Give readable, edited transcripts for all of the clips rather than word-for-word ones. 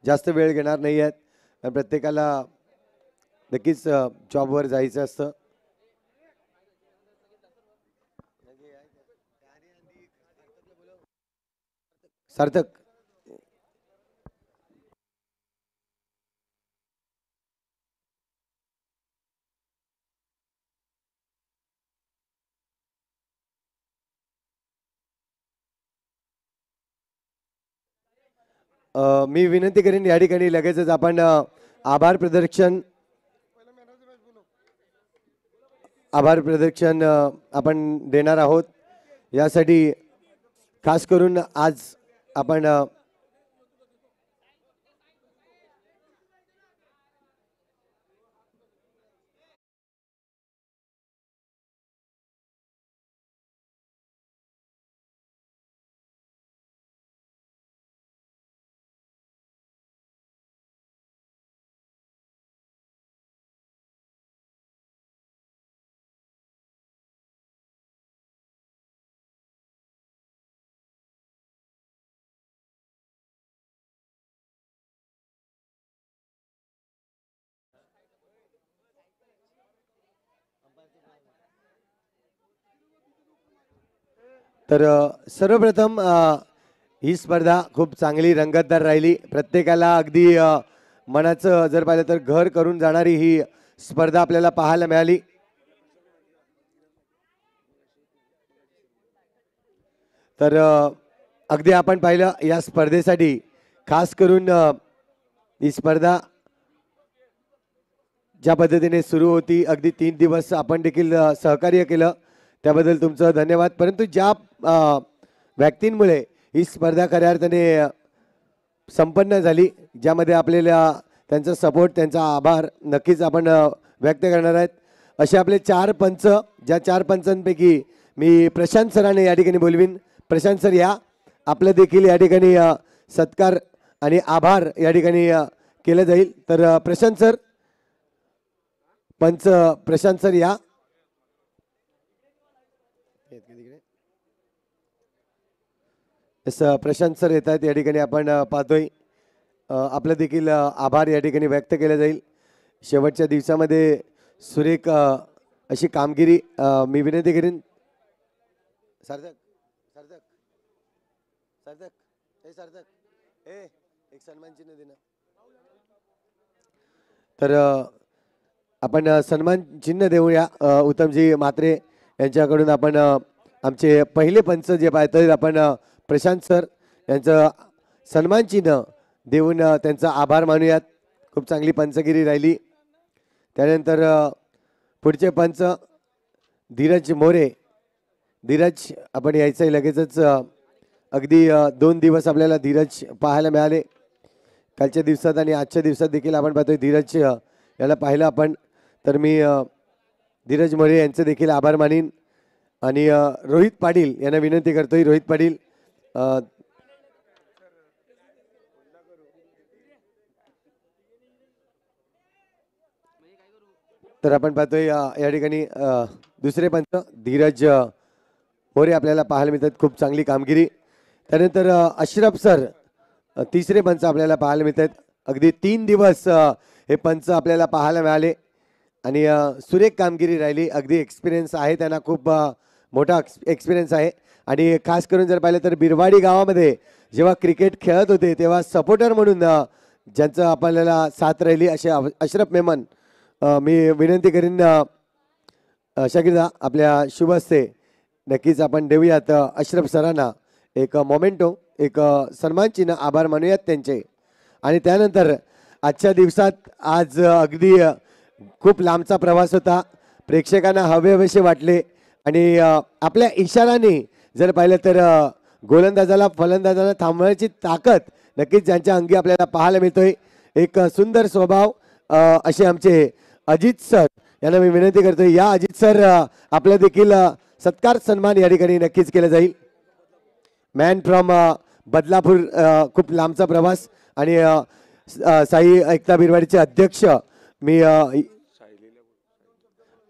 जास्त वेळ घेणार नाही आहेत, कारण प्रत्येकाला नक्कीच जॉबवर जायचं असतं. सार्थक मी विनंती करेन या ठिकाणी लगेचच आपण आभार प्रदर्शन आपण देणार आहोत. यासाठी खास करून आज आपण तर सर्वप्रथम ही स्पर्धा खूप चांगली रंगतदार राहिली. प्रत्येकाला अगदी मनाचं जर पाहिलं तर घर करून जाणारी ही स्पर्धा आपल्याला पाहायला मिळाली. तर अगदी आपण पाहिलं या स्पर्धेसाठी खास करून ही स्पर्धा ज्या पद्धतीने सुरू होती, अगदी 3 दिवस आपण देखील सहकार्य केलं, त्याबद्दल तुमचं धन्यवाद. परंतु ज्या व्यक्तींमुळे ही स्पर्धा खऱ्या अर्थाने संपन्न झाली, ज्यामध्ये आपल्याला त्यांचा सपोर्ट, त्यांचा आभार नक्कीच आपण व्यक्त करणार आहेत. असे आपले 4 पंच, ज्या 4 पंचांपैकी मी प्रशांत सरांना या ठिकाणी बोलवीन. प्रशांत सर या, आपलं देखील या ठिकाणी सत्कार आणि आभार या ठिकाणी केलं जाईल. तर प्रशांत सर, पंच प्रशांत सर या. प्रशांत सर येत आहेत या ठिकाणी, आपण पाहतोय. आपलं देखील आभार या ठिकाणी व्यक्त केलं जाईल. शेवटच्या दिवसामध्ये सुरेख अशी कामगिरी मी विनंती करीन. सार्थक सार्थक सार्थक हे सार्थक हे एक सन्मान चिन्ह देणं. तर आपण सन्मान चिन्ह देऊया उत्तमजी म्हात्रे यांच्याकडून. आपण आमचे पहिले पंच जे पाहतोय आपण प्रशांत सर यांचं सन्मान चिन्ह देऊन त्यांचा आभार मानूयात. खूप चांगली पंचगिरी राहिली. त्यानंतर पुढचे पंच धीरज मोरे. धीरज आपण यायचं आहे लगेचच. अगदी 2 दिवस आपल्याला धीरज पाहायला मिळाले. कालच्या दिवसात आणि आजच्या दिवसात देखील आपण पाहतोय धीरज याला पाहिलं आपण. तर मी धीरज मोरे यांचे देखील आभार मानीन. आणि रोहित पाटील यांना विनंती करतोय. रोहित पाटील तर आपण पाहतोय या ठिकाणी दुसरे पंच धीरज मोरे आपल्याला पाहायला मिळतात. खूप चांगली कामगिरी. त्यानंतर अशरफ सर तिसरे पंच आपल्याला पाहायला मिळतात. अगदी 3 दिवस हे पंच आपल्याला पाहायला मिळाले आणि सुरेख कामगिरी राहिली. अगदी एक्सपिरियन्स आहे त्यांना, खूप मोठा एक्सपिरियन्स आहे. आणि खास करून जर पाहिलं तर बिरवाडी गावामध्ये जेव्हा क्रिकेट खेळत होते तेव्हा सपोर्टर म्हणून ज्यांचं आपल्याला साथ राहिली असे अशरफ मेमन. मी विनंती करीन शाकिदा आपल्या शुभ हस्ते नक्कीच आपण देऊयात अशरफ सरांना एक मोमेंटो, एक सन्मान चिन्ह, आभार मानूयात त्यांचे. आणि त्यानंतर आजच्या दिवसात आज अगदी खूप लांबचा प्रवास होता. प्रेक्षकांना हवेहवेसे वाटले आणि आपल्या इशाराने जर पाहिलं तर गोलंदाजाला फलंदाजाला थांबवण्याची ताकद नक्कीच ज्यांच्या अंगी आपल्याला पाहायला मिळतोय. एक सुंदर स्वभाव असे आमचे अजित सर यांना मी विनंती करतोय. या अजित सर आपलं देखील सत्कार सन्मान या ठिकाणी नक्कीच केलं जाईल. मॅन फ्रॉम बदलापूर, खूप लांबचा प्रवास. आणि साई एकता बिरवाडीचे अध्यक्ष, मी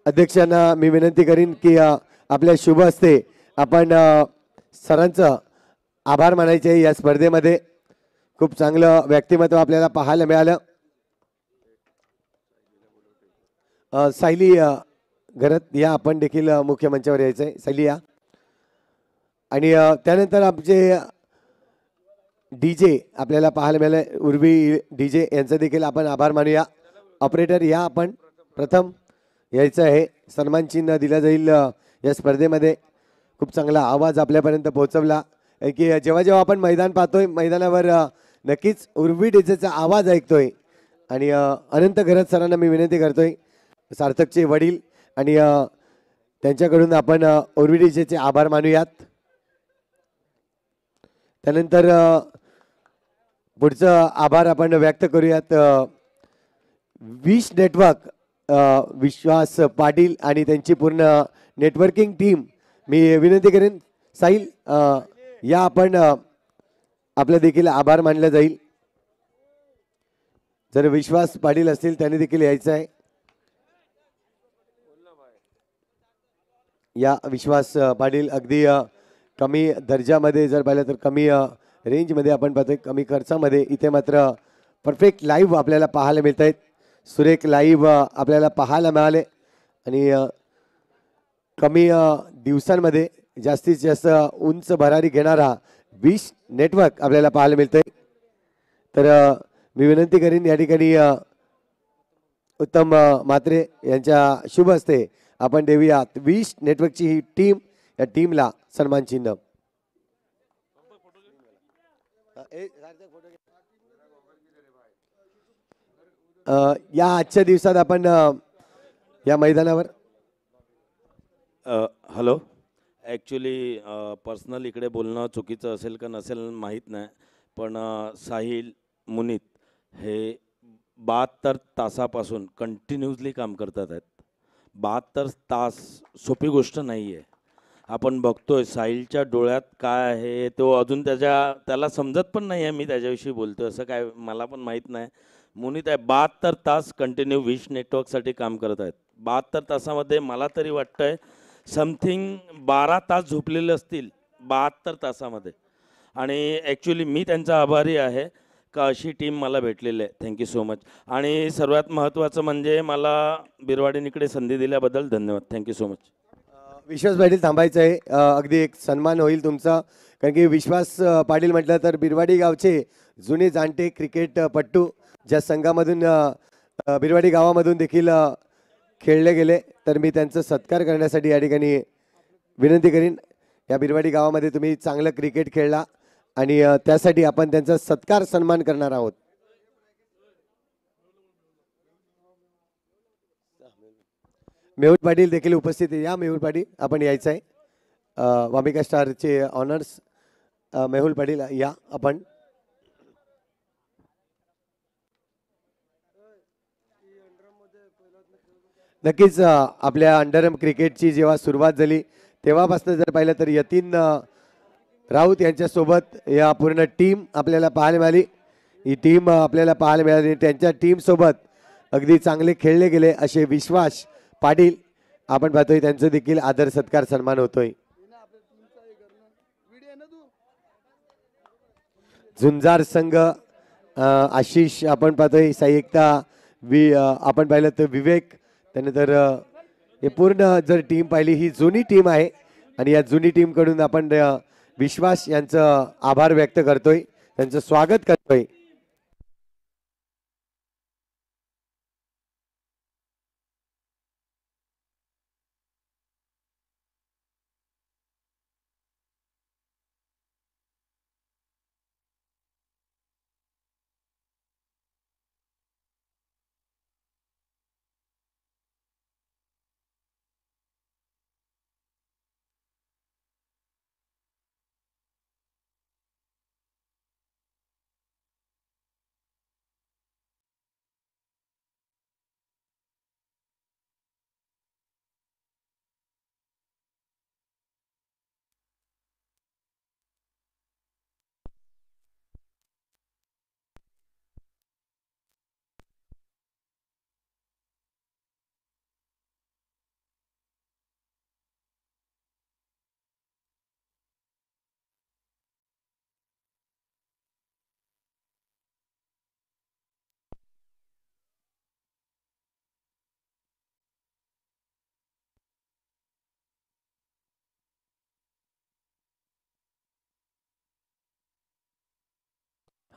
अध्यक्षांना मी विनंती करीन की आपल्या शुभ हस्ते आपण सरांचं आभार मानायचे या स्पर्धेमध्ये. खूप चांगलं व्यक्तिमत्व आपल्याला पाहायला मिळालं. सायली घरात या, आपण देखील मुख्य मंचावर यायचंय. सायली या. आणि त्यानंतर आमचे डीजे आपल्याला पाहायला मिळाले, उर्वी डीजे यांचा देखील आपण आभार मानूया. ऑपरेटर या, आपण प्रथम यायचं आहे. सन्मान चिन्ह दिलं जाईल या स्पर्धेमध्ये. खूप चांगला आवाज आपल्यापर्यंत पोहोचवला की जेव्हा जेव्हा आपण मैदान पाहतोय, मैदानावर नक्कीच उर्वी डीजेचा आवाज ऐकतोय. आणि अनंत घरत सरांना मी विनंती करतोय, सार्थकचे वडील, आणि त्यांच्याकडून आपण उर्वी डीजेचे आभार मानूयात. त्यानंतर पुढचं आभार आपण व्यक्त करूयात विश नेटवर्क, विश्वास पाटील आणि त्यांची पूर्ण नेटवर्किंग टीम. मी विनंती करेन साहिल या, आपण आपलं देखील आभार मानलं जाईल. जर विश्वास पाटील असतील त्यांनी देखील यायचं आहे. या विश्वास पाटील अगदी कमी दर्जामध्ये जर पाहिलं तर कमी रेंजमध्ये आपण पाहतोय, कमी खर्चामध्ये. इथे मात्र परफेक्ट लाईव्ह आपल्याला पाहायला मिळत आहेत. सुरेख लाईव्ह आपल्याला पाहायला मिळाले आणि कमी दिवसांमध्ये जास्तीत जास्त उंच भरारी घेणारा विश नेटवर्क आपल्याला पाहायला मिळतंय. तर मी विनंती करीन या ठिकाणी उत्तम म्हात्रे यांच्या शुभ हस्ते आपण देऊयात विश नेटवर्कची ही टीम, या टीमला सन्मान चिन्ह. या आजच्या दिवसात आपण या मैदानावर हॅलो, ॲक्च्युली पर्सनल इकडे बोलणं चुकीचं असेल का नसेल माहीत नाही, पण साहिल मुनीत हे 72 तासापासून कंटिन्युअसली काम करतात आहेत. 72 तास सोपी गोष्ट नाही आहे. आपण बघतोय साहिलच्या डोळ्यात काय आहे तो अजून त्याला समजत पण नाही आहे. मी त्याच्याविषयी बोलतो असं काय मला पण माहीत नाही. मुनीत आहे 72 तास कंटिन्यू विश नेटवर्कसाठी काम करत आहेत. 72 तासामध्ये मला तरी वाटतंय समथिंग 12 तास झोपलेले असतील 72 तासामध्ये. आणि ॲक्च्युली मी त्यांचा आभारी आहे का अशी टीम मला भेटलेली आहे. Thank you so much. आणि सर्वात महत्त्वाचं म्हणजे मला बिरवाडींकडे संधी दिल्याबद्दल धन्यवाद. Thank you so much. Vishwas Patil थांबायचं आहे. अगदी एक सन्मान होईल तुमचा, कारण की विश्वास पाटील म्हटलं तर बिरवाडी गावचे जुने जाणते क्रिकेटपट्टू, ज्या संघामधून बिरवाडी गावामधून देखील खेळले गेले. तर मी त्यांचा सत्कार करण्यासाठी या ठिकाणी विनंती करीन. या बिरवाडी गावामध्ये तुम्ही चांगलं क्रिकेट खेळला आणि त्यासाठी आपण त्यांचा सत्कार सन्मान करणार आहोत. मेहुल पाटील देखील उपस्थित आहे. या मेहुल पाटील, आपण यायचं आहे. वामिका स्टारचे ऑनर्स मेहुल पाटील या आपण. नक्कीच आपल्या अंडरम क्रिकेटची जेव्हा सुरुवात झाली तेव्हापासून जर पाहिलं तर यतीन राऊत यांच्यासोबत या पूर्ण टीम आपल्याला पाहायला मिळाली. ही टीम आपल्याला पाहायला मिळाली. त्यांच्या टीमसोबत अगदी चांगले खेळले गेले असे विश्वास पाटील आपण पाहतोय, त्यांचं देखील आदर सत्कार सन्मान होतोय. झुंजार संघ आशिष आपण पाहतोय, संयुक्ता आपण पाहिलं तर विवेक, त्यानंतर हे पूर्ण जर टीम पाहिली ही जुनी टीम आहे आणि या जुनी टीम कडून आपण विश्वास यांचं आभार व्यक्त करतोय, त्यांचं स्वागत करतोय.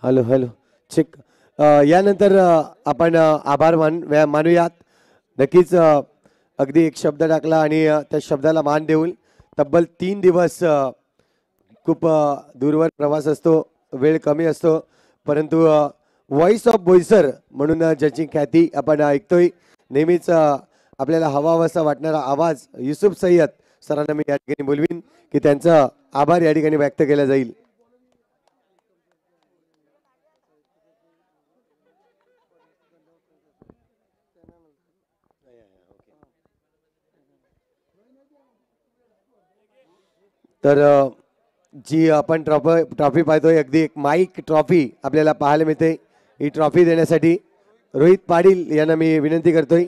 Hello hello check. यानंतर आपण आभार मानूयात. नक्कीच अगदी एक शब्द टाकला आणि त्या शब्दाला मान देऊन तब्बल 3 दिवस खूप दूरवर प्रवास असतो, वेळ कमी असतो, परंतु व्हॉइस ऑफ बोईसर म्हणून ज्याची ख्याती आपण ऐकतोय नेहमीच, आपल्याला हवाहवासा वाटणारा आवाज युसुफ सय्यद सरांना मी या ठिकाणी बोलवीन की त्यांचा आभार या ठिकाणी व्यक्त केला जाईल. तर जी आपण ट्रॉफी पाहतोय अगदी एक माईक ट्रॉफी आपल्याला पाहायला मिळते. ही ट्रॉफी देण्यासाठी रोहित पाटील यांना मी विनंती करतोय.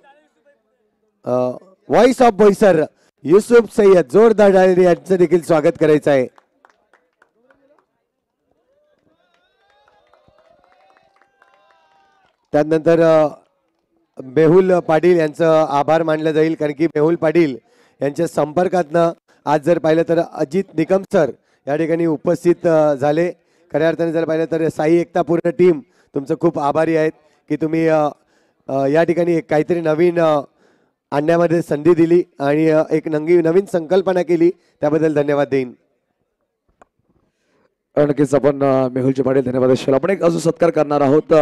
व्हॉइस ऑफ बोईसर युसुफ सय्यद जोरदार टाळ्यांनी यांचं देखील स्वागत करायचं आहे. त्यानंतर मेहुल पाटील यांचं आभार मानलं जाईल, कारण की मेहुल पाटील यांच्या संपर्कातनं आज जर पाहिलं तर अजित निकम सर या ठिकाणी उपस्थित झाले. खऱ्या अर्थाने जर पाहिलं तर साई एकता पूर्ण टीम तुमचं खूप आभारी आहेत की तुम्ही या ठिकाणी एक काहीतरी नवीन आणण्यामध्ये संधी दिली आणि एक नवीन संकल्पना केली, त्याबद्दल धन्यवाद देईन. नक्कीच आपण मेहुलजी पाटील धन्यवाद असेल. आपण एक अजून सत्कार करणार आहोत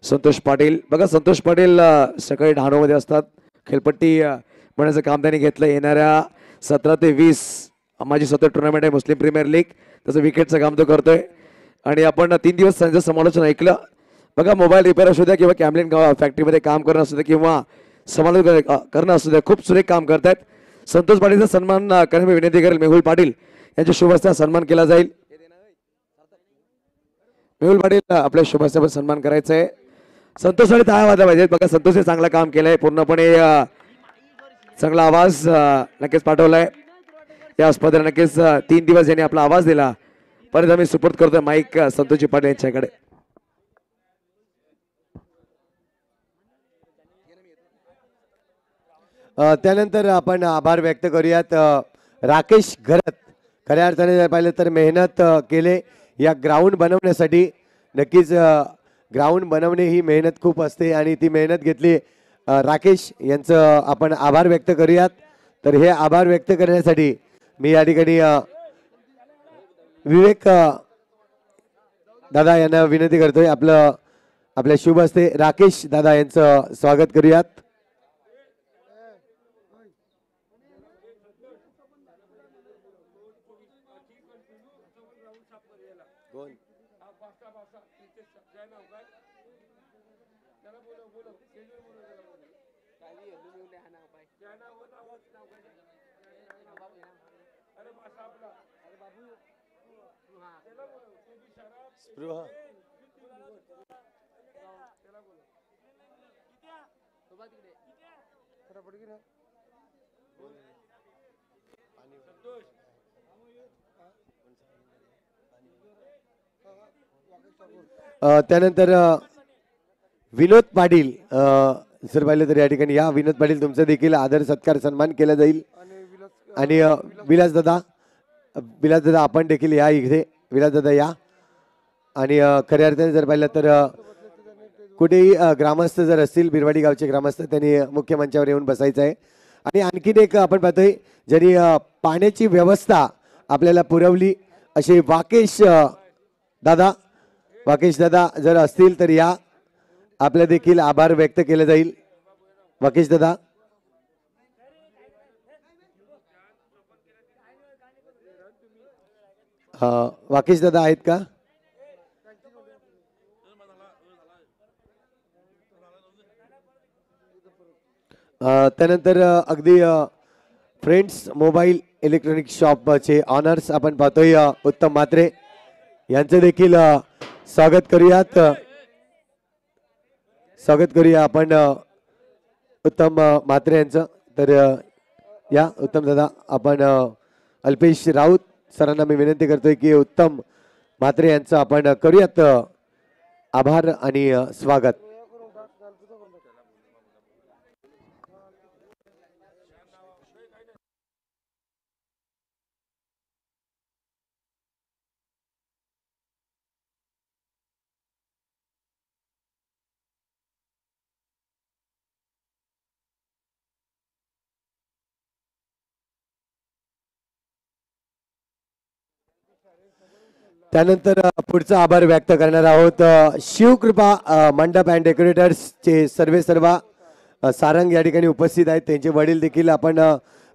संतोष पाटील. बघा संतोष पाटील सकाळी डहाणूमध्ये असतात, खेळपट्टी बनवण्याचं काम त्यांनी घेतलं. येणाऱ्या 17 ते 20 माझी स्वतः टुर्नामेंट आहे मुस्लिम प्रीमियर लीग, त्याचं विकेटचं काम तो करतोय. आणि आपण 3 दिवस त्यांचं समालोचन ऐकलं. बघा मोबाईल रिपेअर असू द्या किंवा कॅमलिन फॅक्टरीमध्ये काम करणं असू द्या किंवा समालोचन करणं असू द्या, खूप सुरेख काम करतायत. संतोष पाटीलचा सन्मान करण्याची मी विनंती करेल. मेहुल पाटील यांच्या शुभ हस्ते सन्मान केला जाईल. मेहुल पाटील आपल्या शुभ हस्ते पण सन्मान करायचा आहे. संतोष पाटील टाळ्या वाजल्या पाहिजेत. बघा संतोषने चांगलं काम केलंय, पूर्णपणे चांगला आवाज नक्कीच पाठवलाय या स्पर्धेला. नक्कीच 3 दिवस यांनी आपला आवाज दिला. परत आम्ही सुपूर्द करतोय माईक संतोषजी पाटील यांच्याकडे. त्यानंतर आपण आभार व्यक्त करूयात राकेश घरत. खऱ्या अर्थाने जर पाहिलं तर मेहनत केले या ग्राउंड बनवण्यासाठी. नक्कीच ग्राउंड बनवणे ही मेहनत खूप असते आणि ती मेहनत घेतली. राकेश यांचं आपण आभार व्यक्त करूयात. तर हे आभार व्यक्त करण्यासाठी मी या ठिकाणी विवेक दादा यांना विनंती करतोय, आपल्या शुभ हस्ते राकेश दादा यांचं स्वागत करूयात. त्यानंतर विनोद पाटील जर पाहिलं तर या ठिकाणी या विनोद पाटील तुमचं देखील आदर सत्कार सन्मान केला जाईल. आणि विलास दादा आपण देखील या इकडे. विलास दादा या. आणि खऱ्या अर्थाने जर पाहिलं तर कुठेही ग्रामस्थ जर असतील, बिरवाडी गावचे ग्रामस्थ, त्यांनी मुख्य मंचावर येऊन बसायचं आहे. आणि आणखीन एक आपण पाहतोय ज्यांनी पाण्याची व्यवस्था आपल्याला पुरवली असे वाकेश दादा जर असतील तर या, आपले देखील आभार व्यक्त केले जाईल. वाकेश दादा. वाकेश दादा आहेत का? त्यानंतर अगदी फ्रेंड्स मोबाईल इलेक्ट्रॉनिक शॉपचे ऑनर्स आपण पाहतोय उत्तम म्हात्रे यांचं देखील स्वागत करूया आपण उत्तम म्हात्रे यांचं. तर या उत्तम दादा. आपण अल्पेश राऊत सरांना मी विनंती करतोय की उत्तम म्हात्रे यांचं आपण करूयात आभार आणि स्वागत. त्यानंतर पुढचा आभार व्यक्त करणार आहोत शिवकृपा मंडप अँड डेकोरेटर्सचे सर्व सारंग या ठिकाणी उपस्थित आहेत. त्यांचे वडील देखील आपण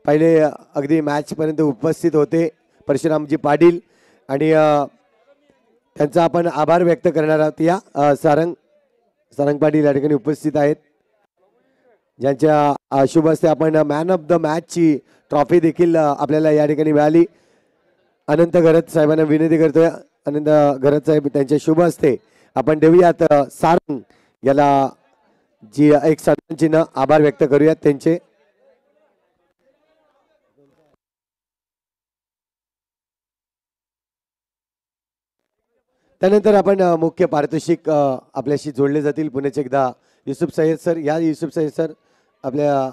पहिले अगदी मॅच पर्यंत उपस्थित होते, परशुरामजी पाटील, आणि त्यांचा आपण आभार व्यक्त करणार आहोत. या सारंग पाटील या ठिकाणी उपस्थित आहेत, ज्यांच्या शुभ हस्ते आपण मॅन ऑफ द मॅचची ट्रॉफी देखील आपल्याला या ठिकाणी मिळाली. अनंत घरत साहेबांना विनंती करतोय, अनंत घरत साहेब त्यांच्या शुभ हस्ते आपण देऊयात सारंग याला जी एक सन्मान चिन्ह, आभार व्यक्त करूयात त्यांचे. त्यानंतर आपण मुख्य पारितोषिक आपल्याशी जोडले जातील पुण्याचे एकदा युसुफ सय्यद सर. या युसुफ सय्यद सर, आपल्या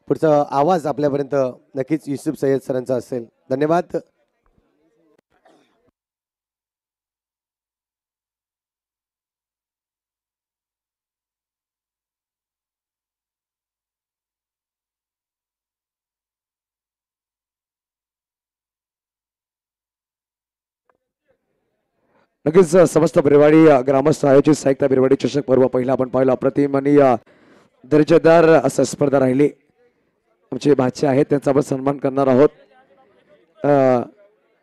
पुढचा आवाज आपल्यापर्यंत नक्कीच युसुफ सय्यद सरांचा असेल. धन्यवाद. नक्कीच समस्त बिरवाडी ग्रामस्थ आयोजित साहित्य बिरवाडी चषक पर्व पहिला आपण पाहिलं. अप्रतिम आणि दर्जेदार असं स्पर्धा राहिली. आमचे भाचे आहेत, त्यांचा आपण सन्मान करणार आहोत.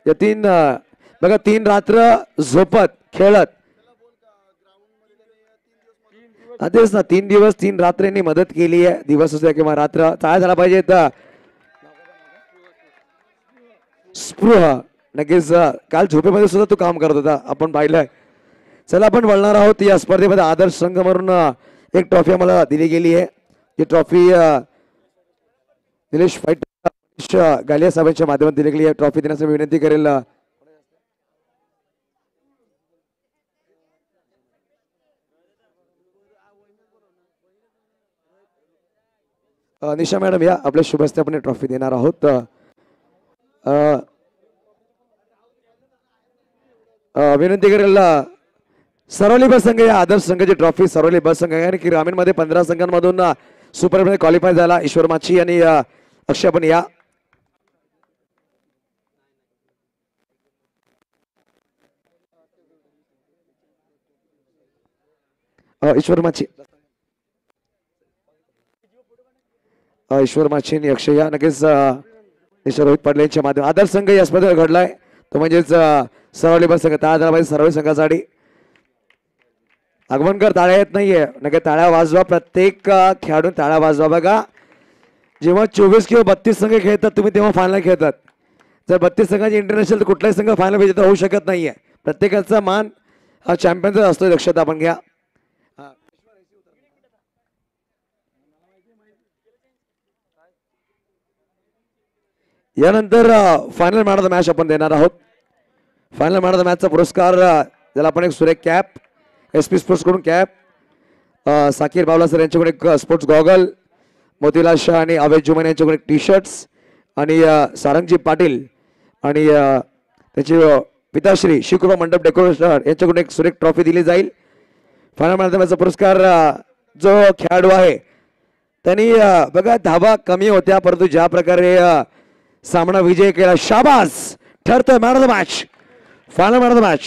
या बघा 3 रात्र झोपत खेळत, तेच ना, 3 दिवस 3 रात्रींनी मदत केली आहे. दिवस असू द्या किंवा रात्र, काय झाला पाहिजे तर स्पृह. नक्कीच काल झोपेमध्ये सुद्धा तो काम करत होता, आपण पाहिलंय. चला आपण वळणार आहोत. या स्पर्धेमध्ये आदर्श संघ म्हणून एक ट्रॉफी आम्हाला दिली गेली आहे. ही ट्रॉफी निलेश फायटर गालिया साहेबांच्या माध्यमातून दिली गेली आहे. ट्रॉफी देण्याची मी विनंती करेल निशा मॅडम, या आपल्या शुभ हस्ते आपण ट्रॉफी देणार आहोत. विनंती करेल सरवली बस संघ, या आदर्श संघाची ट्रॉफी सरवली बस संघ आहे की ग्रामीण मध्ये 15 संघांमधून सुपर मध्ये क्वालिफाय झाला. ईश्वर माची आणि अक्षय पण या. ईश्वर माची आणि अक्षय या. नक्कीच रोहित पाटील यांच्या माध्यमातून आदर्श संघ या स्पर्धेत घडलाय, तो म्हणजेच सरवली बस संघ. त्या पाहिजे सरवली संघासाठी आगमनकर टाळ्या येत नाहीये, नक्की टाळ्या वाजवा. प्रत्येक खेळाडू टाळ्या वाजवा. बघा, जेव्हा 24 किंवा 32 संघ खेळतात तुम्ही, तेव्हा फायनल खेळतात. जर 32 संघाची इंटरनॅशनल तर कुठलाही संघ फायनल विजेता होऊ शकत नाहीये. प्रत्येकाचा मान हा चॅम्पियनचा असतो, लक्षात आपण घ्या. यानंतर final man of the match आपण देणार आहोत. फायनल मॅन ऑफ द मॅचचा पुरस्कार ज्याला आपण एक सुरेख कॅप, SP स्पोर्ट्स कडून कॅप, साकीर बावला सर यांच्याकडून एक स्पोर्ट्स गॉगल, मोतीलाल शाह आणि अवेद जुमन यांच्याकडून एक टी-शर्ट्स, आणि सारंगजी पाटील आणि त्याचे पिताश्री शिवकृपा मंडप डेकोरेटर यांच्याकडून एक सुरेख ट्रॉफी दिली जाईल. फायनल मॅन ऑफ द मॅचचा पुरस्कार जो खेळाडू आहे त्यांनी बघा धावा कमी होत्या, परंतु ज्या प्रकारे सामना विजय केला, शाबास ठरतोय man of the match, final man of the match.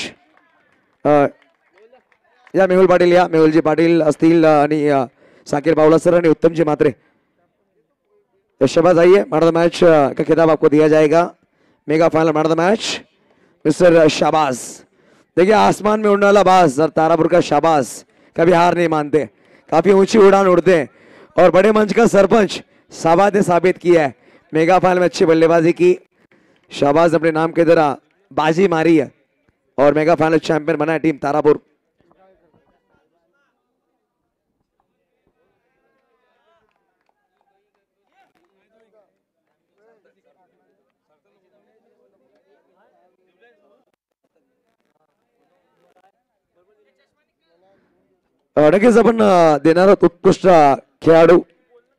या मेहुल पाटील, या मेहुलजी पाटील असतील आणि साकिर बावला सर आणि उत्तमजी मात्रे. शबाज आइए, मैन ऑफ द मैच का खिताब आपको दिया जाएगा. Mega final man of the match mister Shahbaz. देखिए आसमान में उड़ने वाला बाज और तारापुर का शाबाज कभी हार नहीं मानते, काफी ऊंची उड़ान उड़ते हैं, और बड़े मंच का सरपंच शाबाज ने साबित किया है. मेगा फाइनल में अच्छी बल्लेबाजी की, शाबाज अपने नाम के तरह बाजी मारी है और मेगा फाइनल चैंपियन बना है टीम तारापुर. नक्कीच आपण देणार आहोत उत्कृष्ट खेळाडू.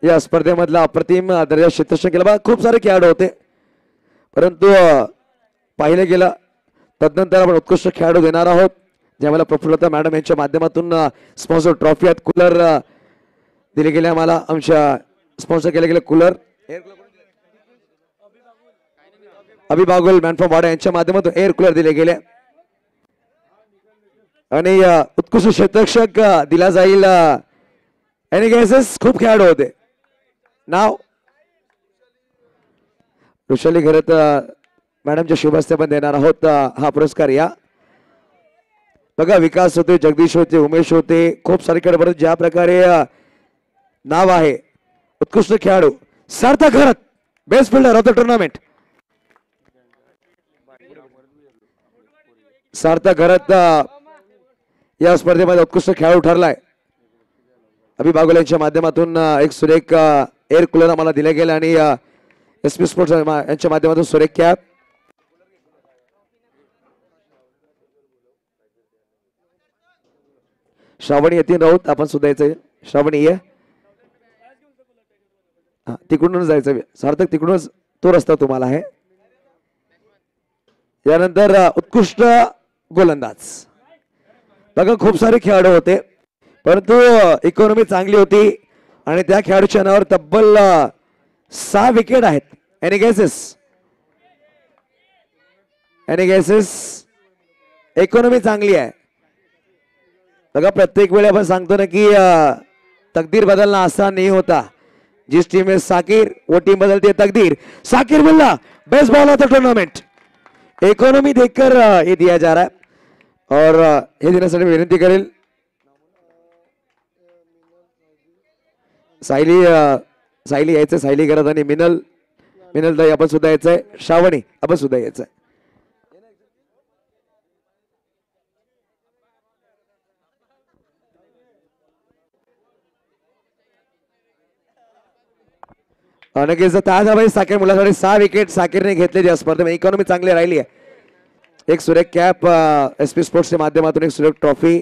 या स्पर्धेमधला अप्रतिम दर्जा क्षेत्ररक्षण केला. बघा खूप सारे खेळाडू होते, परंतु पाहिलं गेलं तदनंतर आपण उत्कृष्ट खेळाडू देणार आहोत, ज्याला प्रफुल्लता मॅडम यांच्या माध्यमातून स्पॉन्सर ट्रॉफी आहेत, कूलर दिले गेले आम्हाला. आमच्या स्पॉन्सर केले गेले कूलर अभिबागुल मॅन फ्रॉम वाडा यांच्या माध्यमातून एअर कूलर दिले गेले. आणि उत्कृष्ट क्षेत्ररक्षक दिला जाईल आणि गॅसेस खूप खेळाडू होते. नाव ऋषाली घरत मॅडमच्या शुभ हस्ते पण देणार आहोत हा पुरस्कार. या बघा विकास होते, जगदीश होते, उमेश होते, खूप सारे खेळाडू ज्या प्रकारे नाव आहे उत्कृष्ट खेळाडू. Sarthak Gharat best fielder of the tournament. Sarthak Gharat या स्पर्धेमध्ये उत्कृष्ट खेळाडू ठरलाय. अभि बागुल यांच्या माध्यमातून एक सुरेख एअर कूलर आम्हाला दिले गेले आणि SP स्पोर्ट्स यांच्या माध्यमातून सुरेख कॅप. श्रावणी येतील राऊत आपण सुद्धा यायचंय. श्रावणी ये तिकडूनच जायचं. सार्थक तिकडूनच तो रस्ता तुम्हाला आहे. यानंतर उत्कृष्ट गोलंदाज. बघा खूप सारे खेळाडू होते परंतु इकॉनॉमी चांगली होती आणि त्या खेळाडूच्या नावावर तब्बल 6 विकेट आहेत. एनी गेसेस इकॉनॉमी चांगली आहे. बघा प्रत्येक वेळी आपण सांगतो ना की तकदीर बदलना आसान नहीं होता. जिस टीम में साकिर वो टीम बदलती है तकदीर. साकिर बिल्ला best ball of the tournament. Economy देखकर ये दिया जा रहा है और हे देण्यासाठी विनंती करेल सायली यायचं. सायली करत आणि मिनल ताई आपण सुद्धा यायचंय. श्रावणी आपण सुद्धा यायचंय. नक्कीच ताजाबाई साकीर मुलासाठी 6 विकेट साकीरने घेतले. या स्पर्धेमध्ये इकॉनॉमी चांगली राहिली आहे. एक सुरेख कॅप SP स्पोर्ट्सच्या माध्यमातून, एक सुरेख ट्रॉफी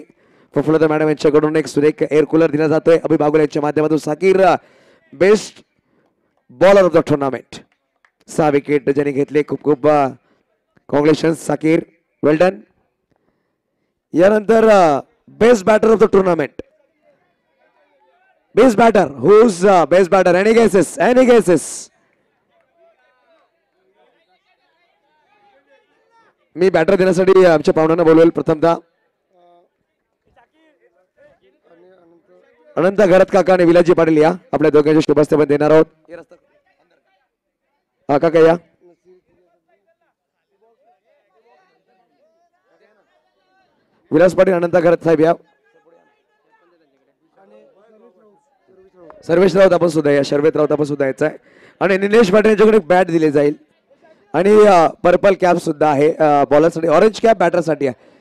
प्रफुल्लता मॅडम यांच्याकडून, एक सुरेख एअर कूलर दिला जातोय. अभि बागुल यांच्या माध्यमातून Sakir best bowler of the tournament. 6 wicket ज्यांनी घेतले. खूप खूप कॉंग्रॅच्युलेशन्स साकीर, वेल डन. यानंतर best batter of the tournament. Best batter who's best batter. Any guesses. मी बॅटर देण्यासाठी आमच्या पाहुण्यांना बोलवेल. प्रथमतः अनंत घरत काका आणि विलाजी पाटील या आपल्या दोघांच्या शुभ हस्ते पण देणार आहोत. काका या. विलास पाटील, अनंत घरत साहेब या. सर्वेश राऊत आपण सुद्धा या. शर्वेत राऊत आपण सुद्धा यायचं आहे. आणि निलेश पाटील यांच्याकडे एक बॅट दिली जाईल आणि पर्पल कॅप सुद्धा आहे बॉलरसाठी. ऑरेंज कॅप बॅटरसाठी आहे.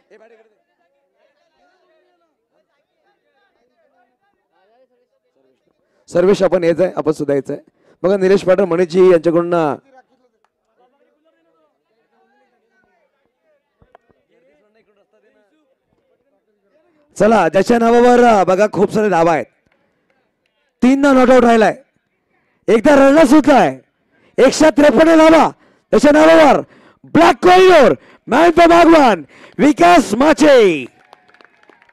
सर्वेश आपण यायचंय, आपण सुद्धा यायचंय. बघा निलेश पाटील मणिजी यांच्याकडून चला ज्याच्या नावावर बघा खूप सारे धावा आहेत. 3 नॉट आउट राहिलाय. एकदा रनला सुटलाय. 153 धावा त्याच्या नावावर. ब्लॅक कॉरिडोर मॅन फ्रॉम आगवान विकास माचे.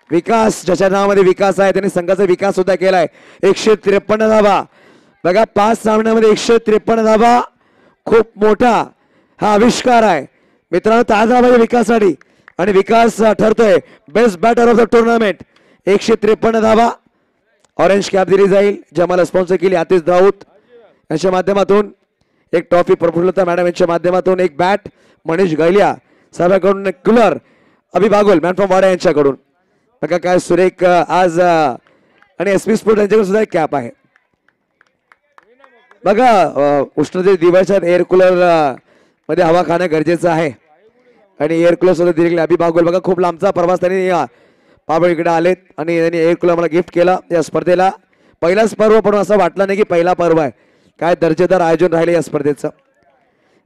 विकास ज्याच्या नावामध्ये विकास आहे त्यांनी संघाचा विकास सुद्धा केलाय. 153 धावा. बघा 5 सामन्यामध्ये 153 धावा खूप मोठा हा आविष्कार आहे मित्रांनो. ताजा भाई विकाससाठी आणि विकास ठरतोय best batter of the tournament. 153 धावा. ऑरेंज कॅप दिली जाईल. जमाला स्पॉन्सर केली आतिश राऊत यांच्या माध्यमातून. एक ट्रॉफी प्रफुल्लता मॅडम यांच्या माध्यमातून. एक बॅट मनीष गैलिया साहेबांकडून. एक cooler Abhi Bagul man from Wada यांच्याकडून. बघा काय सुरेख आज आणि SP स्पोर्ट यांच्याकडे सुद्धा एक कॅप आहे. बघा उष्णते दिवसात एअर कूलर मध्ये हवा खाणं गरजेचं आहे आणि एअर कूलर सुद्धा दिले. अभि बागुल बघा खूप लांबचा प्रवास त्यांनी पाबळ इकडे आलेत आणि त्यांनी एअर कूलर मला गिफ्ट केला या स्पर्धेला. पहिलाच पर्व पण असं वाटलं नाही की पहिला पर्व आहे. काय दर्जेदार आयोजन राहिले या स्पर्धेचं.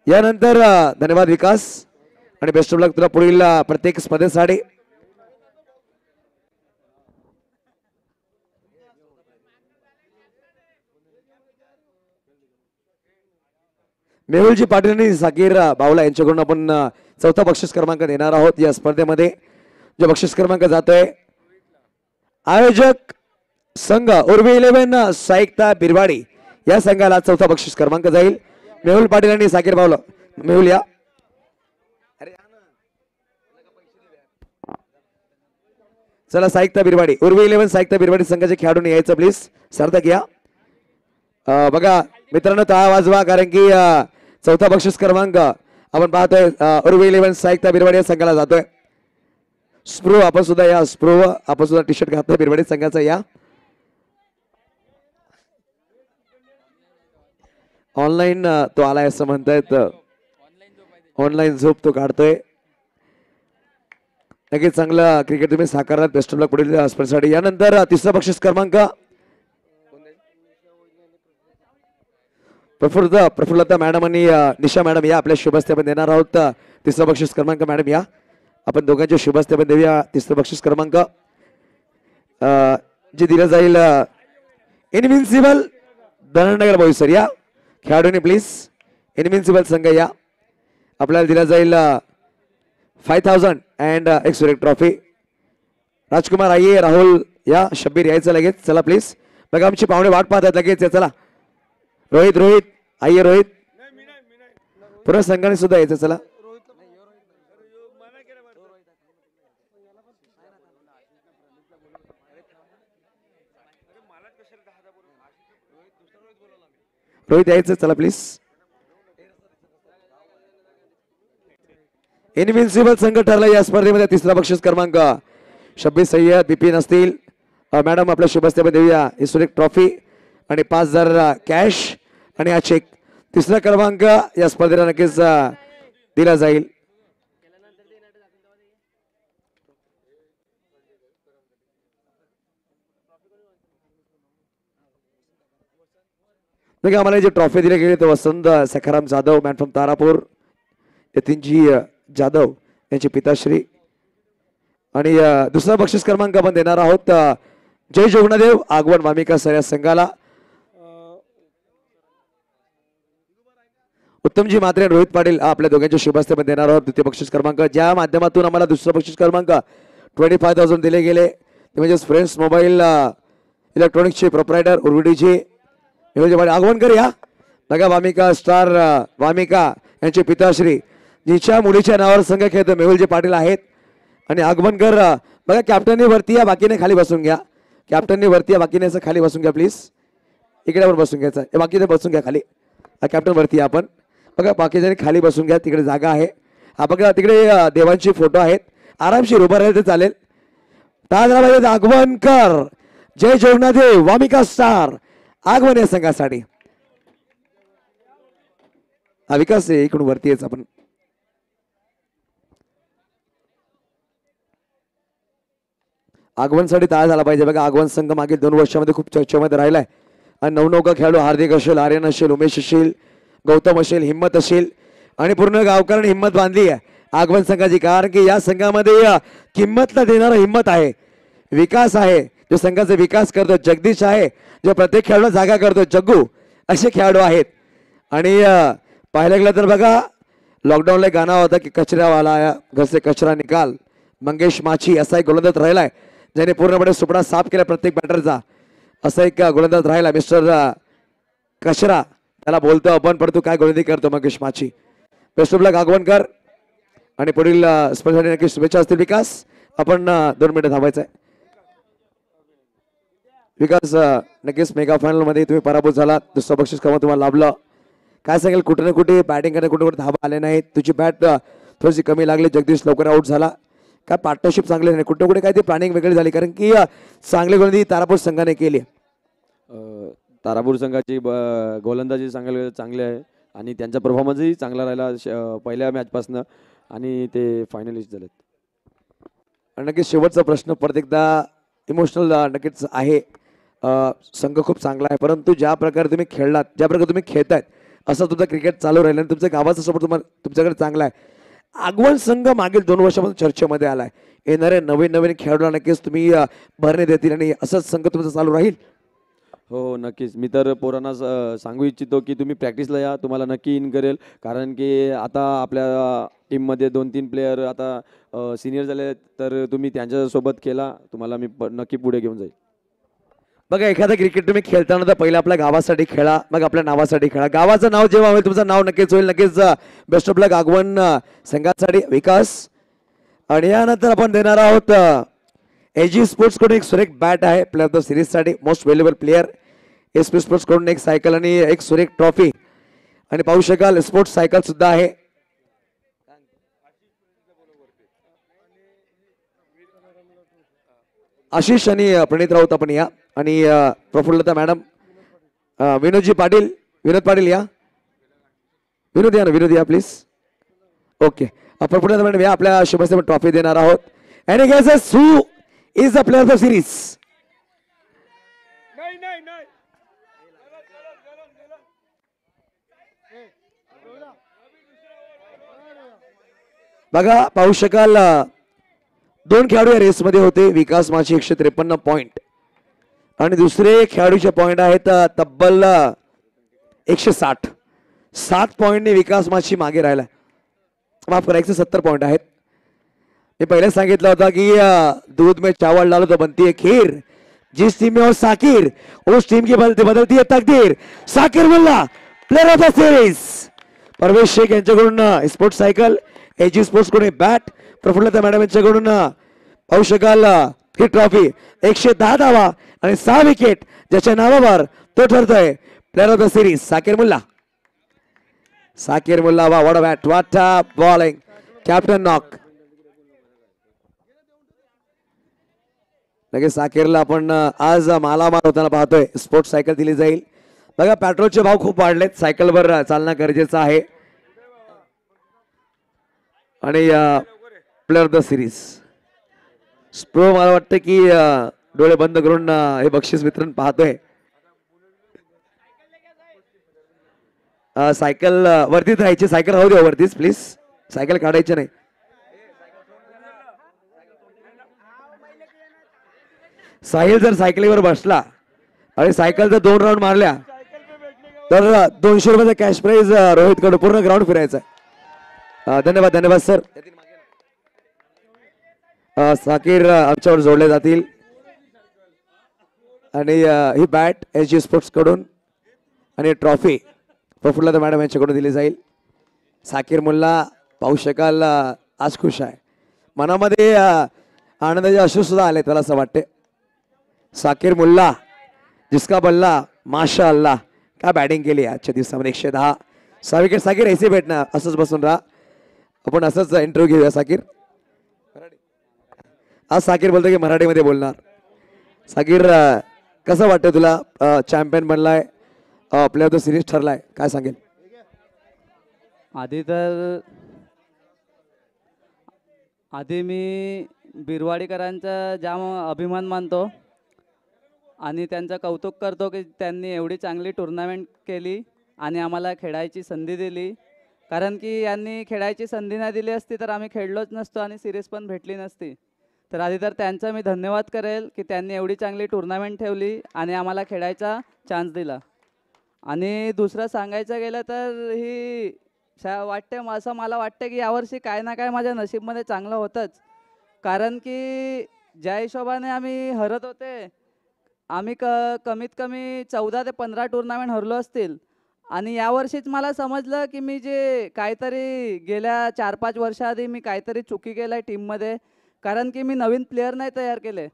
यानंतर धन्यवाद विकास आणि बेस्ट ऑफ लक तुला पुढील प्रत्येक स्पर्धेसाठी. मेहुलजी पाटील आणि साकीर बावला यांच्याकडून आपण 4था बक्षीस क्रमांक देणार आहोत या स्पर्धेमध्ये. जो बक्षीस क्रमांक जातोय आयोजक संघ उर्वी 11 साईकता बिरवाडी या संघाला 4था बक्षीस क्रमांक जाईल. मेहुल पाटील आणि साकीर बावला. मेहुल या. चला साहित्य बिरवाडी उर्वी 11 साहित्य बिरवाडी संघाचे खेळाडूंनी यायचं प्लीज. सार्थक या. बघा मित्रांनो टाळ्या वाजवा कारण की चौथा बक्षीस क्रमांक आपण पाहतोय उर्वी 11 साहित्य बिरवाडी या संघाला जातोय. स्प्रो आपण सुद्धा या. स्प्रो आपण सुद्धा टी शर्ट घातलं बिरवाडी संघाचा या. ऑनलाईन तो आलाय असं म्हणतायत. ऑनलाईन झोप तो काढतोय. नक्कीच चांगला क्रिकेट तुम्ही साकारलात. बेस्ट ऑफ लक पुढील स्पर्धेसाठी. यानंतर तिसरा बक्षीस क्रमांक प्रफुल्लता मॅडम आणि निशा मॅडम या आपल्या शुभस्ते पण देणार आहोत. तिसरा बक्षीस क्रमांक मॅडम या आपण दोघांच्या शुभस्ते पण देऊया. तिसरा बक्षीस क्रमांक जे दिलं जाईल इनविन्सिबल धननगर बोईसर या खेळाडूने प्लीज. इनविन्सिबल संघ या आपल्याला दिला जाईल 5000 अँड एक सुरेख ट्रॉफी. राजकुमार आइये. राहुल या. शब्बीर यायचं लगेच. चला प्लीज. बघा आमची पाहुणे वाट पाहतात लगेच. चला रोहित आइये. रोहित पूर्ण संघाने सुद्धा यायचं. चला रोहित यायचं. चला प्लीज. इनविन्सिबल संघ ठरला या स्पर्धेमध्ये. तिसरा बक्षीस क्रमांक शब्बीर सय्यद बिपिन असतील. मॅडम आपल्या शुभस्ते देऊया ही सुरेख ट्रॉफी आणि 5000 कॅश आणि हा चेक. तिसरा क्रमांक या स्पर्धेला नक्कीच दिला जाईल. आम्हाला जे ट्रॉफी दिले गेले ते वसंत सखाराम जाधव मॅन फ्रॉम तारापूर यतीनजी जाधव यांचे पिताश्री. आणि दुसरा बक्षीस क्रमांक आपण देणार आहोत जय जोगणादेव आगवण वामिका सर या संघाला. उत्तमजी मात्रे रोहित पाटील आपल्या दोघांच्या शुभस्ते पण देणार आहोत. द्वितीय बक्षीस क्रमांक ज्या माध्यमातून आम्हाला दुसरा बक्षीस क्रमांक 25,000 दिले गेले ते म्हणजे फ्रेंड्स मोबाईल इलेक्ट्रॉनिक्सचे प्रोप्रायटर उर्विडीजी आगवणकर या. बघा वामिका स्टार वामिका यांचे पिताश्री जिच्या मुलीच्या नावावर संघ खेळतो मेहुलजी पाटील आहेत. आणि आगवणकर बघा कॅप्टननी वरती या बाकीने खाली बसून घ्या. कॅप्टननी वरती या बाकीने असं खाली बसून घ्या प्लीज. इकडे पण बसून घ्यायचं बाकीने बसून घ्या खाली. कॅप्टन वरती या आपण. बघा बाकीच्याने खाली बसून घ्या. तिकडे जागा आहे. बघा तिकडे देवांची फोटो आहेत. आरामशीर उभं राहिले तर चालेल. ताजराबाई आगवणकर जय जोगनादेव वामिका स्टार आगवण या संघासाठी. विकास आहे इकडून वरती यायचं आपण. आगवणसाठी तयार झाला पाहिजे. बघा आगवण संघ मागील 2 वर्षामध्ये खूप चर्चेमध्ये राहिलाय. आणि नवनौका खेळाडू हार्दिक असेल आर्यन असेल उमेश असेल गौतम असेल हिम्मत असेल आणि पूर्ण गावकऱ्यांनी हिम्मत बांधली आहे आगवण संघाची. कारण की या संघामध्ये किंमतला देणारा हिम्मत आहे. विकास आहे जो संघाचा विकास करतो. जगदीश आहे जो प्रत्येक खेळाडूला जागा करतो. जग्गू असे खेळाडू आहेत. आणि पाहायला गेलं तर बघा लॉकडाऊनला एक गाणं होता की कचऱ्यावाला घर से कचरा निकाल. मंगेश माची असा एक गोलंदाज राहिलाय ज्याने पूर्णपणे सुपडा साफ केला प्रत्येक बॅटरचा. असा एक गोलंदाज राहिला मिस्टर कचरा त्याला बोलतो आपण पण तू काय गोलंदाजी करतो मंगेश माची. बेस्ट ऑफ लक आगवणकर. आणि पुढील स्पर्धेसाठी नक्की शुभेच्छा असतील. विकास आपण 2 मिनिटं थांबायचं आहे. विकास नक्कीच मेगा फायनल मध्ये तुम्ही पराभूत झाला. दुसरा बक्षीस क्रमांक तुम्हाला लाभलं. काय सांगेल कुठे ना कुठे बॅटिंग करणे कुठे कुठे धाबा आले नाहीत. तुझी बॅट थोडीशी कमी लागली. जगदीश लवकर आउट झाला. काय पार्टनरशिप चांगली नाही कुठे कुठे काय ती प्लॅनिंग वेगळी झाली कारण की चांगली गोलंदाजी तारापूर संघाने केली. तारापूर संघाची गोलंदाजी सांगायला चांगली आहे आणि त्यांचा परफॉर्मन्सही चांगला राहिला पहिल्या मॅचपासून आणि ते फायनलिस्ट झालेत. आणि नक्कीच शेवटचा प्रश्न परत एकदा इमोशनल नक्कीच आहे. संघ खूप चांगला आहे परंतु ज्या प्रकारे तुम्ही खेळलात ज्या प्रकारे तुम्ही खेळतायत असं तुमचं क्रिकेट चालू राहिलं आणि तुमच्या गावाचा सपोर्ट तुम्हाला तुमच्याकडे चांगला आहे. आगवण संघ मागील 2 वर्षापासून चर्चेमध्ये आलाय. येणारे नवीन खेळाडूंना नक्कीच तुम्ही भरणे देतील आणि असंच संघ तुमचा चालू राहील. हो नक्कीच. मी तर पोरांना सांगू इच्छितो की तुम्ही प्रॅक्टिसला या. तुम्हाला नक्की इन करेल कारण की आता आपल्या टीममध्ये 2-3 प्लेयर आता सिनियर झाले तर तुम्ही त्यांच्यासोबत खेळा. तुम्हाला मी नक्की पुढे घेऊन जाईल. बघा एखादा क्रिकेट तुम्ही खेळताना तर पहिला आपल्या गावासाठी खेळा मग आपल्या नावासाठी खेळा. गावाचं नाव जेव्हा होईल तुमचं नाव नक्कीच होईल. नक्कीच बेस्ट ऑफ लक आगवण संघासाठी विकास. आणि यानंतर आपण देणार आहोत एजी स्पोर्ट्स कडून एक सुरेख बॅट आहे प्लेअर ऑफ द सिरीज साठी most valuable player. SP sports कडून एक सायकल आणि एक सुरेख ट्रॉफी आणि पाहू शकाल स्पोर्ट्स सायकल सुद्धा आहे. आशिष आणि प्रणित राऊत आपण या आणि प्रफुल्लता मॅडम, विनोदजी पाटील, विनोद पाटील या, विनोद या ना, विनोद या प्लीज. ओके, प्रफुल्लता मॅडम या, आपल्या शुभेच्छा ट्रॉफी देणार आहोत. आणि guesses who is the player of the series? बघा पाहू शकाल दोन खेळाडू या रेसमध्ये होते. विकास माची 153 पॉइंट आणि दुसरे खेळाडूचे पॉइंट आहेत तब्बल 160. 7 पॉइंटने विकास माची मागे राहिला. माफ करा, 170 पॉइंट आहेत. मी पहिले सांगितलं होतं की दूध में चावल डालो तो बनती है खीर. जिस टीम में हो साकिर उस टीम की बदलती है तकदीर. Sakir Mulla player of the series. Parvesh Shaikh यांच्याकडून स्पोर्ट्स सायकल, एजी स्पोर्ट्स कडून बॅट, प्रफुल्लता मॅडम यांच्याकडून पाहू शकाल ही ट्रॉफी. 110 धावा आणि 6 विकेट ज्याच्या नावावर तो ठरतोय player of the series Sakir Mulla. Sakir Mulla, वा what a bat, what a bowling, captain knock. लगेच साकिरला आपण आज मालामाल होताना पाहतोय. स्पोर्ट्स सायकल दिली जाईल. बघा पेट्रोलचे भाव खूप वाढलेत, सायकलवर चालणं गरजेचं आहे. आणि प्लेअर ऑफ द सिरीज स्प्रो मला वाटतं की डोळे बंद करून हे बक्षीस वितरण पाहतोय. सायकल वरतीच राहायची, सायकल राहू द्या वरतीच प्लीज, सायकल काढायची नाही. साहिल जर सायकलीवर बसला आणि सायकल जर 2 राऊंड मारल्या तर 200 रुपयाचा कॅश प्राइज रोहित कडे पूर्ण ग्राउंड फिरायचा. धन्यवाद, धन्यवाद सर. साकिर आमच्यावर जोडले जातील आणि ही बॅट एजी स्पोर्ट्स कडून आणि ट्रॉफी प्रफुल्लता मॅडम यांच्याकडून दिली जाईल. साकिर मुल्ला पाहू शकाल आज खुश आहे, मनामध्ये आनंदाचे अश्रू सुद्धा आले त्याला असं वाटते. साकिर मुल्ला जिसका बल्ला माशा अल्लाह, काय बॅटिंग केली आजच्या दिवसामध्ये. 110 6 विकेट. साकिर ऐसे भेटणार, असंच बसून राहा, आपण असंच इंटरव्ह्यू घेऊया. साकिर आज साकिर बोलतो की मराठीमध्ये बोलणार. साकिर कसं वाटतं तुला, चॅम्पियन बनलाय, प्लेअर ऑफ द सिरीज ठरलाय, काय सांगेल? आधी मी बिरवाडीकरांचा जाम अभिमान मानतो आणि त्यांचं कौतुक करतो की त्यांनी एवढी चांगली टुर्नामेंट केली आणि आम्हाला खेळायची संधी दिली. कारण की यांनी खेळायची संधी नाही दिली असती तर आम्ही खेळलोच नसतो आणि सिरीज पण भेटली नसती. तर आधी तर त्यांचा मी धन्यवाद करेल की त्यांनी एवढी चांगली टुर्नामेंट ठेवली आणि आम्हाला खेळायचा चान्स दिला. आणि दुसरं सांगायचं गेलं तर ही वाटते, असं मला वाटतं की यावर्षी काय ना काय माझ्या नशीबमध्ये चांगलं होतंच. कारण की ज्या हिशोबाने आम्ही हरत होते, आम्ही कमीत कमी 14 ते 15 टुर्नामेंट हरलो असतील. आणि यावर्षीच मला समजलं की मी जे काहीतरी गेल्या 4-5 वर्षाआधी मी काहीतरी चुकी केलं आहे टीममध्ये. कारण की मी नवीन प्लेअर नाही तयार केले,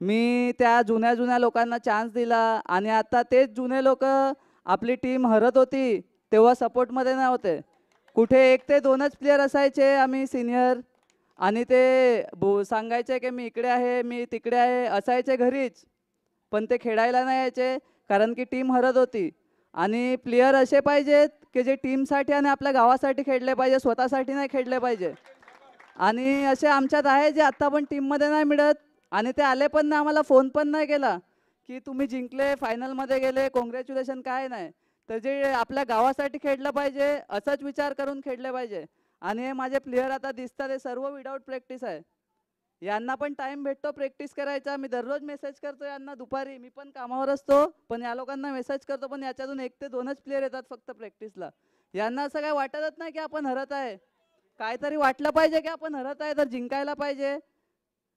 मी त्या जुन्या लोकांना चान्स दिला. आणि आता तेच जुने लोक आपली टीम हरत होती तेव्हा सपोर्टमध्ये नाही होते. कुठे 1 ते 2च प्लेअर असायचे आम्ही सिनियर, आणि ते सांगायचे की मी इकडे आहे, मी तिकडे आहे, असायचे घरीच, पण ते खेळायला नाही यायचे कारण की टीम हरत होती. आणि प्लेयर असे पाहिजेत की जे टीमसाठी आणि आपल्या गावासाठी खेळले पाहिजे, स्वतःसाठी नाही खेळले पाहिजे. आणि असे आमच्यात आहे जे आत्ता पण टीममध्ये नाही मिळत आणि ते आले पण नाही, आम्हाला फोन पण नाही केला की तुम्ही जिंकले, फायनलमध्ये गेले, कॉंग्रॅच्युलेशन, काय नाही. तर जे आपल्या गावासाठी खेळलं पाहिजे असाच विचार करून खेळले पाहिजे. आणि हे माझे प्लेयर आता दिसतात हे सर्व विदाऊट प्रॅक्टिस आहे. यांना पण टाइम भेटतो प्रॅक्टिस करायचा. मी दररोज मेसेज करतो यांना दुपारी, मी पण कामावर असतो पण या लोकांना मेसेज करतो, पण याच्यातून 1 ते 2च प्लेयर येतात फक्त प्रॅक्टिसला. यांना असं काय वाटतच नाही की आपण हरत आहे. काहीतरी वाटलं पाहिजे की आपण हरत आहे तर जिंकायला पाहिजे,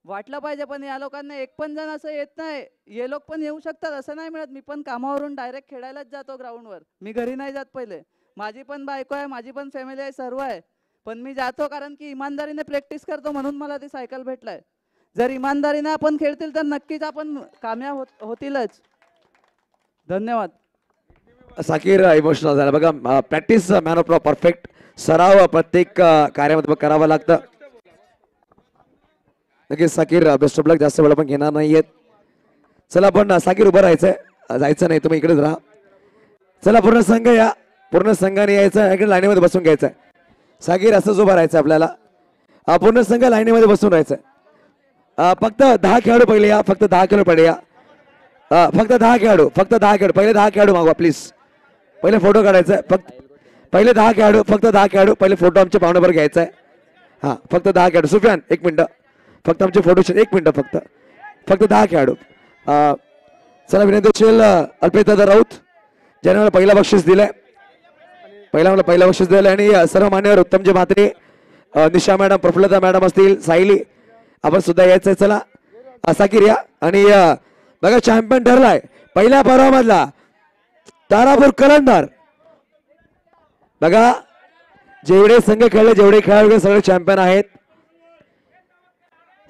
वाटलं पाहिजे. पण या लोकांना एक पण जण असं येत नाही. हे लोक पण येऊ शकतात असं नाही मिळत. मी पण कामावरून डायरेक्ट खेळायलाच जातो ग्राउंडवर, मी घरी नाही जात. पहिले माझी पण बायको आहे, माझी पण फॅमिली आहे, सर्व आहे, पण मी जातो कारण की इमानदारीने प्रॅक्टिस करतो म्हणून मला ती सायकल भेटलाय. जर इमानदारीने आपण खेळतील तर नक्कीच आपण कामयाब होतीलच. धन्यवाद. साकीर इमोशनल झाला बघा. Practice man of perfect. सराव प्रत्येक कार्यामध्ये करावं लागतं. नक्कीच साकीर बेस्ट ऑफ लक. जास्त वेळ पण घेणार नाहीयेत. चला पण साकीर उभं राहायचंय, जायचं नाही, तुम्ही इकडेच राहा. चला पूर्ण संघ या, पूर्ण संघाने यायचं, इकडे लाईनीमध्ये बसून घ्यायचंय. साकीर असंच उभं राहायचं आपल्याला. पूर्ण संघ लाईनीमध्ये बसून राहायचंय. फक्त 10 खेळाडू पहिले या, फक्त 10 खेळाडू पहिले या. फक्त 10 खेळाडू, फक्त 10 खेळाडू. पहिले 10 खेळाडू मागवा प्लीज. पहिले फोटो काढायचा. फक्त पहिले 10 खेळाडू, फक्त 10 खेळाडू. पहिले फोटो आमच्या पाहुण्यावर घ्यायचा आहे. हां, फक्त 10 खेळाडू. सुफियान 1 मिनिट, फक्त आमचे फोटो 1 मिनिट, फक्त 10 खेळाडू. चला विनंती असेल अल्पेशदादा राऊत ज्याने मला पहिला बक्षीस दिलंय, पहिला बक्षीस दिलं. आणि सर्व मान्यवर उत्तमजी म्हात्रे, निशा मॅडम, प्रफुल्लता मॅडम असतील, सायली, आपण सुद्धा यायचंय. चला साकीर या. आणि बघा चॅम्पियन ठरलाय पहिल्या पर्वामधला तारापूर कलंदर. बघा जेवढे संघ खेळले, जेवढे खेळाडू सगळे चॅम्पियन आहेत.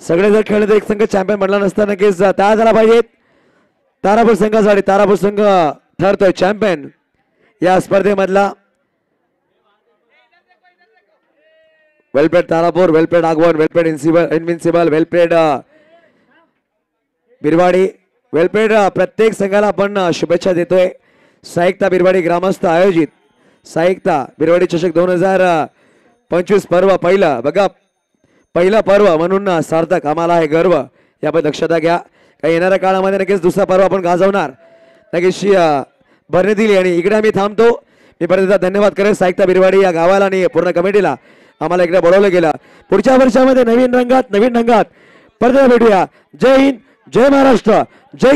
सगळे जर खेळले तर एक संघ चॅम्पियन म्हटला नसता. नक्कीच तयार झाला पाहिजेत. तारापूर संघासाठी तारापूर संघ ठरतोय चॅम्पियन या स्पर्धेमधला. वेलप्लेड तारापूर, वेलप्लेड आगवण, वेलप्लेड इन्व्हिन्सिबल, वेलप्लेड बिरवाडी, वेलप्लेड प्रत्येक संघाला आपण शुभेच्छा देतोय. साहित्य बिरवाडी ग्रामस्थ आयोजित साहित्य बिरवाडी चषक 2025 पर्व पहिलं. बघा पहिलं पर्व म्हणून सार्थक, आम्हाला आहे गर्व. याबद्दल दक्षता घ्या. काही येणाऱ्या काळामध्ये नक्कीच दुसरा पर्व आपण गाजवणार. नक्कीच भरणी दिली. आणि इकडे आम्ही थांबतो. मी परत एकदा धन्यवाद करेन साहित्य बिरवाडी या गावाला आणि पूर्ण कमिटीला. आम्हाला इकडे बोलवलं गेलं. पुढच्या वर्षामध्ये नवीन रंगात परत भेटूया. जय हिंद, जय महाराष्ट्र, जय